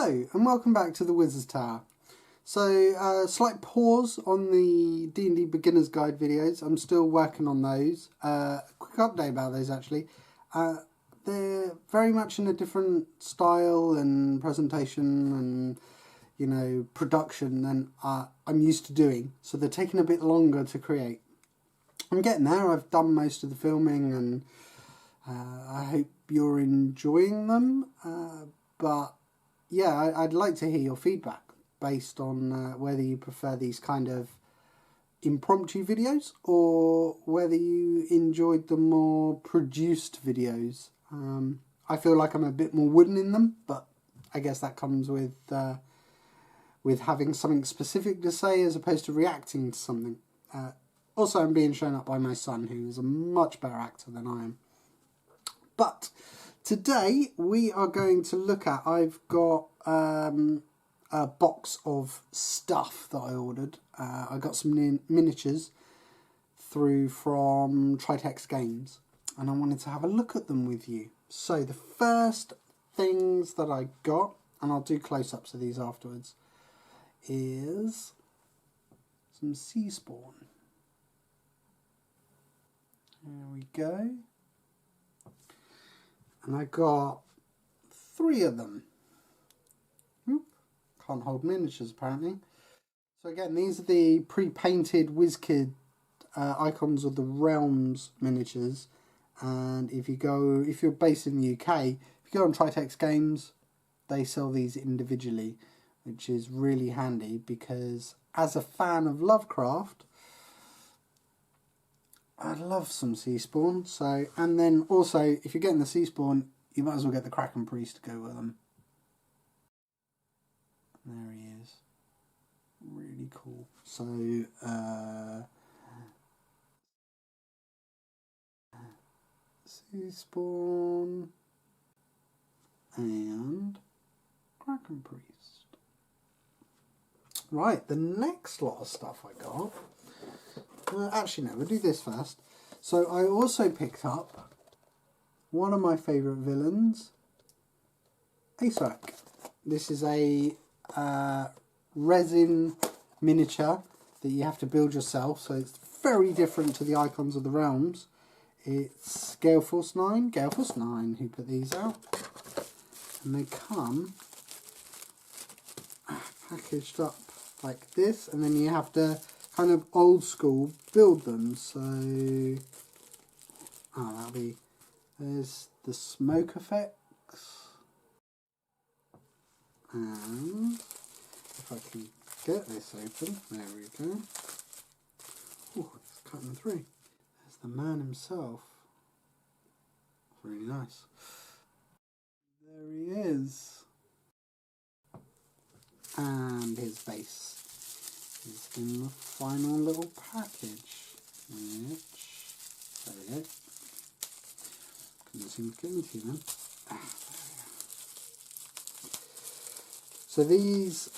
Hello and welcome back to the Wizard's Tower. So slight pause on the D&D Beginner's Guide videos. I'm still working on those. Quick update about those actually. They're very much in a different style and presentation and production than I'm used to doing. So they're taking a bit longer to create. I'm getting there. I've done most of the filming and I hope you're enjoying them. But yeah, I'd like to hear your feedback based on whether you prefer these kind of impromptu videos or whether you enjoyed the more produced videos. I feel like I'm a bit more wooden in them, but I guess that comes with having something specific to say as opposed to reacting to something. Also, I'm being shown up by my son, who is a much better actor than I am. But today we are going to look at, I've got a box of stuff that I ordered. I got some miniatures through from Tritex Games and I wanted to have a look at them with you. So the first things that I got, and I'll do close-ups of these afterwards, is some sea spawn. There we go. And I got 3 of them. Can't hold miniatures apparently. So again, these are the pre-painted WizKid Icons of the Realms miniatures. And if you're based in the UK, if you go on Tritex Games, they sell these individually, which is really handy because as a fan of Lovecraft, I love some sea spawn. So, and then also, if you're getting the sea spawn, you might as well get the Kraken Priest to go with them. There he is. Really cool. So, sea spawn and Kraken Priest. Right, the next lot of stuff I got. Actually, no, we'll do this first. So I also picked up one of my favourite villains, Acerak. This is a resin miniature that you have to build yourself, so it's very different to the Icons of the Realms. It's Gale Force 9, who put these out, and they come packaged up like this, and then you have to kind of old school build them. So there's the smoke effects, and if I can get this open, there we go. Oh, it's cutting through. There's the man himself. Really nice. There he is, and his base is in the final little package, which, there we go, couldn't seem to get into them. So these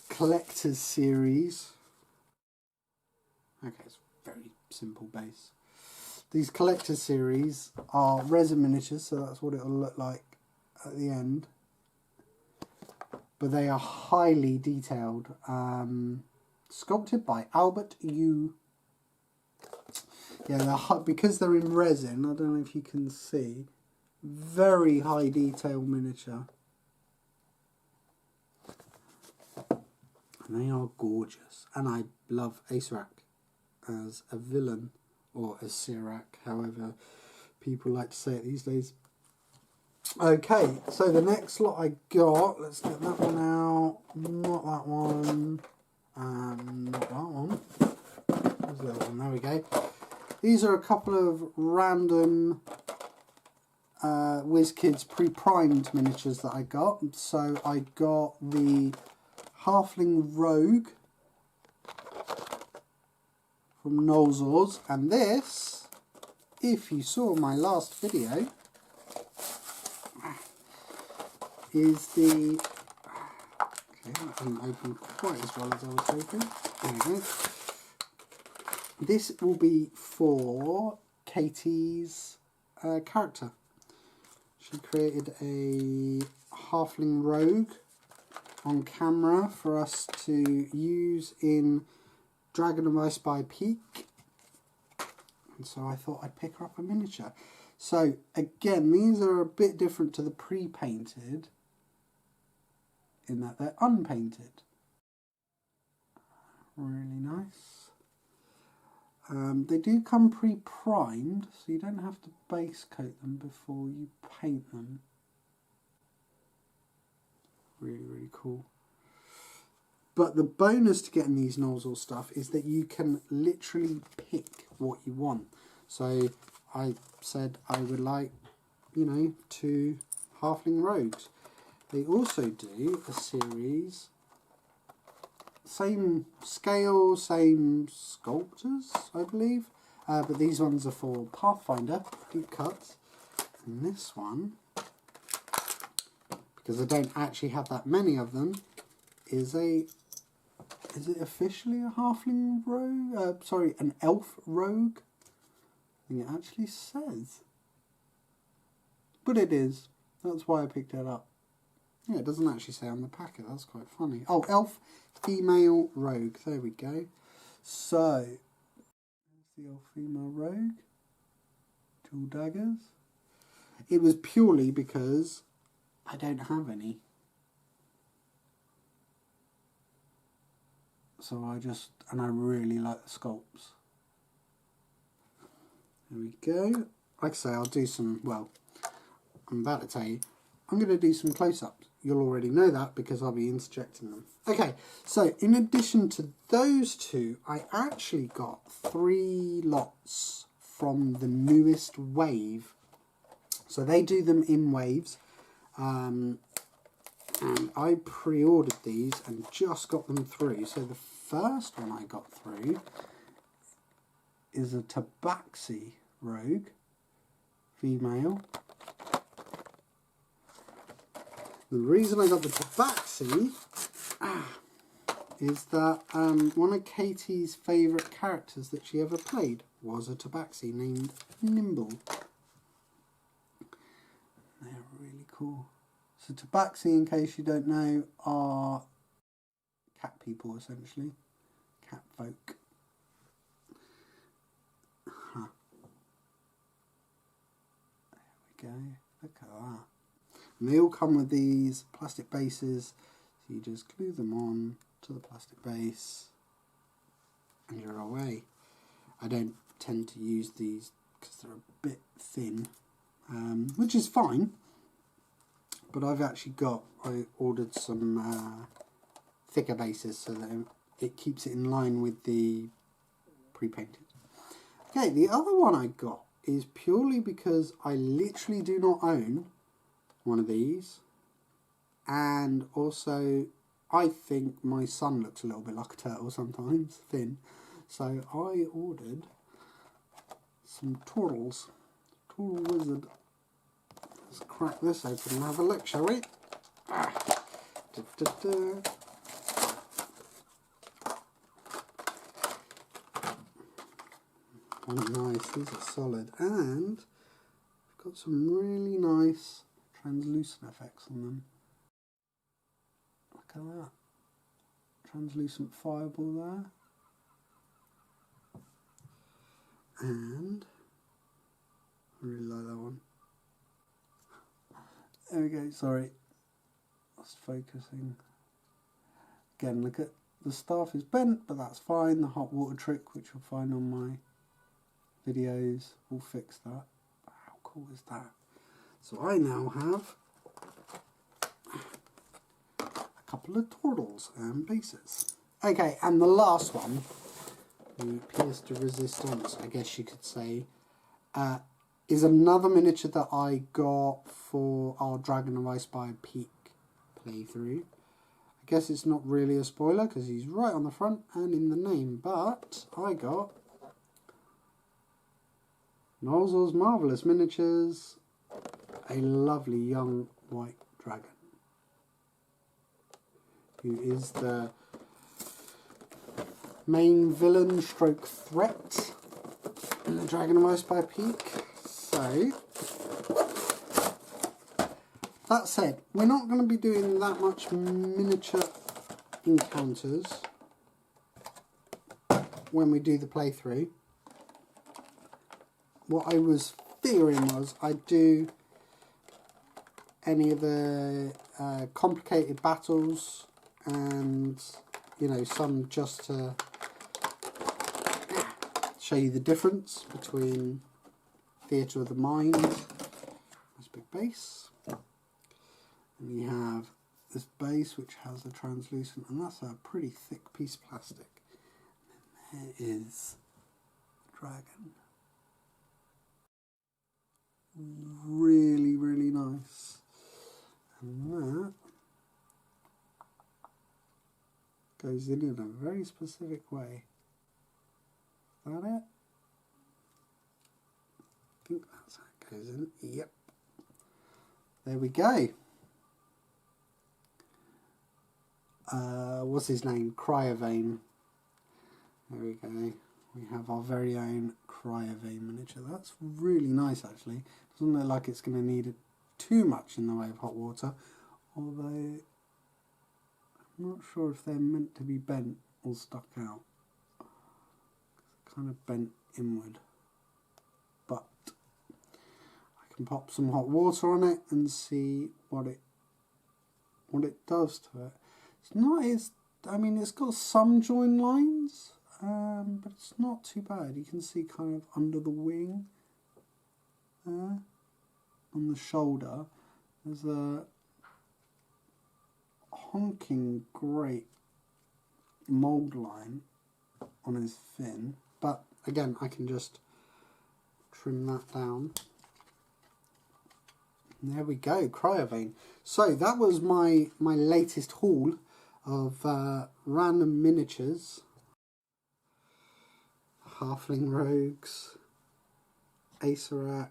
collector's series, okay, it's very simple base. These collector's series are resin miniatures, so that's what it'll look like at the end. But they are highly detailed, sculpted by Albert Yu. Yeah, because they're in resin, I don't know if you can see, very high detail miniature. And they are gorgeous. And I love Acerak as a villain, or as Sirak, however people like to say it these days. Okay, so the next lot I got, let's get that one out, not that one, and not that one. There's the other one, there we go. These are a couple of random WizKids pre-primed miniatures that I got. So I got the Halfling Rogue from Nolzors, and this, if you saw my last video, is the, okay, that didn't open quite as well as I was hoping. There we go. This will be for Katie's character. She created a Halfling Rogue on camera for us to use in Dragon of Ice by Peak. And so I thought I'd pick her up a miniature. So again, these are a bit different to the pre-painted in that they're unpainted. Really nice. They do come pre-primed, so you don't have to base coat them before you paint them. Really, really cool. But the bonus to getting these nozzle stuff is that you can literally pick what you want. So I said I would like, you know, 2 Halfling Rogues. They also do a series, same scale, same sculptors, I believe. But these ones are for Pathfinder, deep cuts. And this one, because I don't actually have that many of them, is it officially a Halfling Rogue? Sorry, an Elf Rogue? I think it actually says. But it is. That's why I picked it up. Yeah, it doesn't actually say on the packet. That's quite funny. Oh, Elf Female Rogue. There we go. So, there's the Elf Female Rogue. 2 daggers. It was purely because I don't have any. So I really like the sculpts. There we go. Like I say, I'll do some, well, I'm about to tell you, I'm going to do some close-ups. You'll already know that because I'll be interjecting them. Okay, so in addition to those 2, I actually got 3 lots from the newest wave. So they do them in waves. And I pre-ordered these and just got them through. So the first one I got through is a Tabaxi Rogue, female. The reason I got the Tabaxi is that one of Katie's favourite characters that she ever played was a Tabaxi named Nimble. They're really cool. So Tabaxi, in case you don't know, are cat people essentially. Cat folk. There we go. Look at that. And they all come with these plastic bases. So you just glue them on to the plastic base and you're away. I don't tend to use these because they're a bit thin, which is fine. But I've actually I ordered some thicker bases so that it keeps it in line with the pre-painted. Okay, the other one I got is purely because I literally do not own one of these. And also, I think my son looks a little bit like a turtle sometimes, thin. So I ordered some turtles. Turtle Wizard. Let's crack this open and have a look, shall we? Oh, nice, these are solid. And I've got some really nice translucent effects on them. Look at that. Translucent fireball there. And I really like that one. There we go, sorry. Lost focusing. Again, look at the staff is bent, but that's fine. The hot water trick, which you'll find on my videos, will fix that. How cool is that? So I now have a couple of turtles and bases. Okay, and the last one, the Pierce de Resistance, I guess you could say, is another miniature that I got for our Dragon of Ice by Peak playthrough. I guess it's not really a spoiler because he's right on the front and in the name, but I got Nozzle's Marvellous Miniatures, a lovely young white dragon, who is the main villain stroke threat in the Dragon of Ice by Peak. So that said, we're not going to be doing that much miniature encounters when we do the playthrough. What I was fearing was I'd do any of the complicated battles and, you know, some just to show you the difference between Theatre of the Mind. This big base. And we have this base which has a translucent, and that's a pretty thick piece of plastic. And then there is the dragon. Really, really nice. And that goes in a very specific way. Is that it? I think that's how it goes in. Yep. There we go. What's his name? Cryovane. There we go. We have our very own Cryovane miniature. That's really nice, actually. Doesn't look like it's going to need too much in the way of hot water. Although, I'm not sure if they're meant to be bent or stuck out. It's kind of bent inward. But I can pop some hot water on it and see what it does to it. It's not as, I mean, it's got some join lines, but it's not too bad. You can see kind of under the wing there, on the shoulder, there's a honking great mould line on his fin. But again, I can just trim that down. And there we go, Cryovane. So that was my latest haul of random miniatures. Halfling Rogues, Acerak,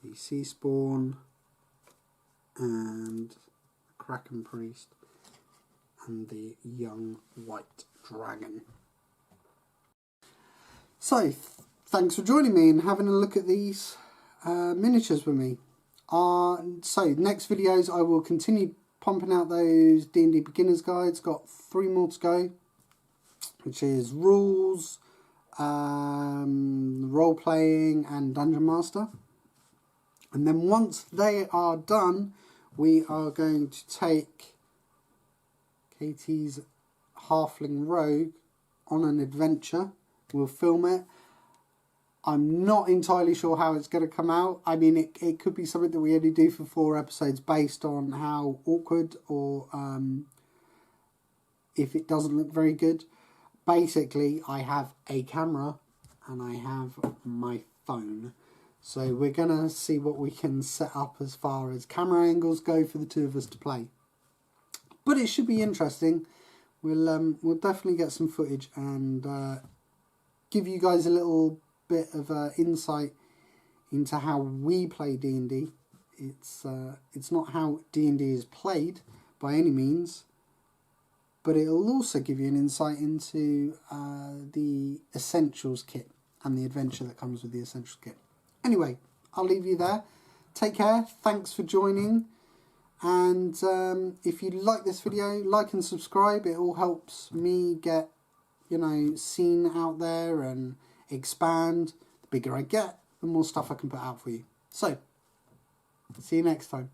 the Sea Spawn, and the Kraken Priest, and the Young White Dragon. So, thanks for joining me and having a look at these miniatures with me. So, next videos I will continue pumping out those D&D Beginners guides. Got 3 more to go, which is Rules, Role-Playing and Dungeon Master. And then once they are done, we are going to take Katie's Halfling Rogue on an adventure. We'll film it. I'm not entirely sure how it's going to come out. I mean, it could be something that we only do for 4 episodes based on how awkward or if it doesn't look very good. Basically, I have a camera and I have my phone. So we're going to see what we can set up as far as camera angles go for the 2 of us to play. But it should be interesting. We'll definitely get some footage and give you guys a little bit of insight into how we play D&D. It's not how D&D is played by any means, but it'll also give you an insight into the Essentials kit and the adventure that comes with the Essentials kit. Anyway, I'll leave you there. Take care. Thanks for joining. And if you like this video, like and subscribe. It all helps me get, you know, seen out there and expand. The bigger I get, the more stuff I can put out for you. So, see you next time.